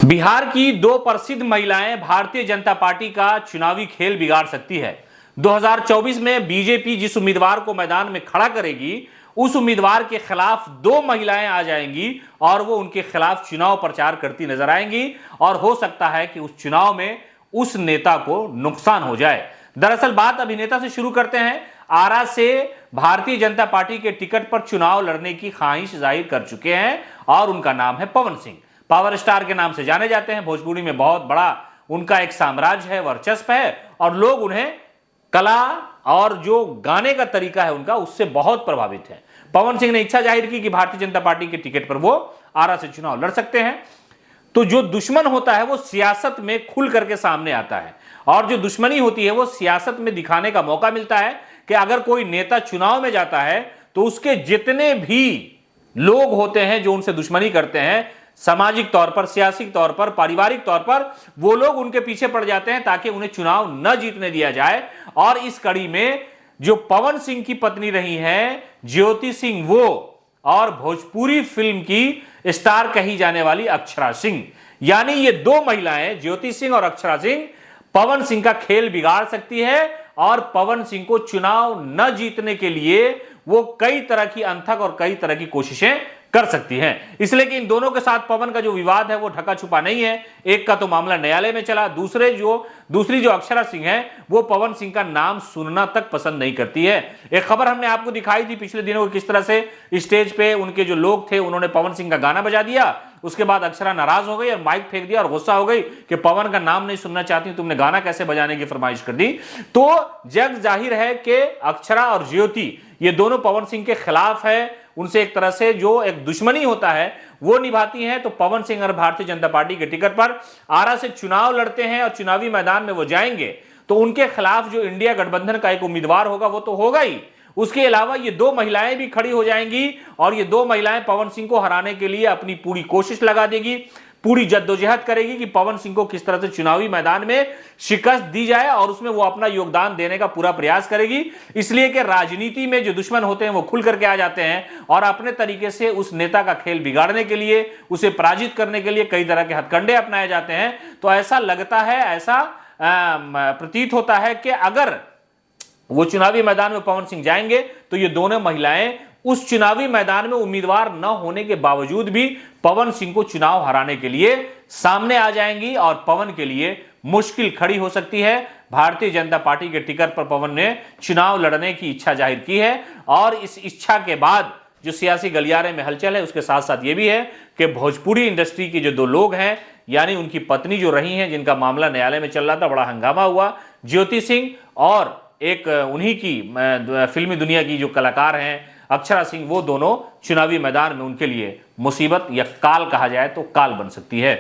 बिहार की दो प्रसिद्ध महिलाएं भारतीय जनता पार्टी का चुनावी खेल बिगाड़ सकती है। 2024 में बीजेपी जिस उम्मीदवार को मैदान में खड़ा करेगी, उस उम्मीदवार के खिलाफ दो महिलाएं आ जाएंगी और वो उनके खिलाफ चुनाव प्रचार करती नजर आएंगी और हो सकता है कि उस चुनाव में उस नेता को नुकसान हो जाए। दरअसल बात अभिनेता से शुरू करते हैं। आरा से भारतीय जनता पार्टी के टिकट पर चुनाव लड़ने की ख्वाहिश जाहिर कर चुके हैं और उनका नाम है पवन सिंह। पावर स्टार के नाम से जाने जाते हैं। भोजपुरी में बहुत बड़ा उनका एक साम्राज्य है, वर्चस्व है और लोग उन्हें कला और जो गाने का तरीका है उनका, उससे बहुत प्रभावित है। पवन सिंह ने इच्छा जाहिर की कि भारतीय जनता पार्टी के टिकट पर वो आरा से चुनाव लड़ सकते हैं। तो जो दुश्मन होता है वो सियासत में खुल करके सामने आता है और जो दुश्मनी होती है वो सियासत में दिखाने का मौका मिलता है कि अगर कोई नेता चुनाव में जाता है तो उसके जितने भी लोग होते हैं जो उनसे दुश्मनी करते हैं, सामाजिक तौर पर, सियासी तौर पर, पारिवारिक तौर पर, वो लोग उनके पीछे पड़ जाते हैं ताकि उन्हें चुनाव न जीतने दिया जाए। और इस कड़ी में जो पवन सिंह की पत्नी रही हैं ज्योति सिंह, वो और भोजपुरी फिल्म की स्टार कही जाने वाली अक्षरा सिंह, यानी ये दो महिलाएं ज्योति सिंह और अक्षरा सिंह पवन सिंह का खेल बिगाड़ सकती है और पवन सिंह को चुनाव न जीतने के लिए वो कई तरह की अनथक और कई तरह की कोशिशें कर सकती हैं। इसलिए कि इन दोनों के साथ पवन का जो विवाद है वो ढका छुपा नहीं है। एक का तो मामला न्यायालय में चला, दूसरी जो अक्षरा सिंह है वो पवन सिंह का नाम सुनना तक पसंद नहीं करती है। एक खबर हमने आपको दिखाई थी पिछले दिनों किस तरह से स्टेज पे उनके जो लोग थे उन्होंने पवन सिंह का गाना बजा दिया। उसके बाद अक्षरा नाराज हो गई और माइक फेंक दिया और गुस्सा हो गई कि पवन का नाम नहीं सुनना चाहती, तुमने गाना कैसे बजाने की फरमाइश कर दी। तो जग जाहिर है कि अक्षरा और ज्योति ये दोनों पवन सिंह के खिलाफ है, उनसे एक तरह से जो एक दुश्मनी होता है वो निभाती हैं। तो पवन सिंह और भारतीय जनता पार्टी के टिकट पर आरा से चुनाव लड़ते हैं और चुनावी मैदान में वो जाएंगे तो उनके खिलाफ जो इंडिया गठबंधन का एक उम्मीदवार होगा वो तो होगा ही, उसके अलावा ये दो महिलाएं भी खड़ी हो जाएंगी और ये दो महिलाएं पवन सिंह को हराने के लिए अपनी पूरी कोशिश लगा देगी, पूरी जद्दोजहद करेगी कि पवन सिंह को किस तरह से चुनावी मैदान में शिकस्त दी जाए और उसमें वो अपना योगदान देने का पूरा प्रयास करेगी। इसलिए कि राजनीति में जो दुश्मन होते हैं वो खुल करके आ जाते हैं और अपने तरीके से उस नेता का खेल बिगाड़ने के लिए, उसे पराजित करने के लिए कई तरह के हथकंडे अपनाए जाते हैं। तो ऐसा लगता है, ऐसा प्रतीत होता है कि अगर वो चुनावी मैदान में पवन सिंह जाएंगे तो ये दोनों महिलाएं उस चुनावी मैदान में उम्मीदवार न होने के बावजूद भी पवन सिंह को चुनाव हराने के लिए सामने आ जाएंगी और पवन के लिए मुश्किल खड़ी हो सकती है। भारतीय जनता पार्टी के टिकट पर पवन ने चुनाव लड़ने की इच्छा जाहिर की है और इस इच्छा के बाद जो सियासी गलियारे में हलचल है उसके साथ साथ ये भी है कि भोजपुरी इंडस्ट्री के जो दो लोग हैं, यानी उनकी पत्नी जो रही हैं जिनका मामला न्यायालय में चल रहा था, बड़ा हंगामा हुआ, ज्योति सिंह और एक उन्हीं की फिल्मी दुनिया की जो कलाकार हैं अक्षरा सिंह, वो दोनों चुनावी मैदान में उनके लिए मुसीबत या काल कहा जाए तो काल बन सकती है।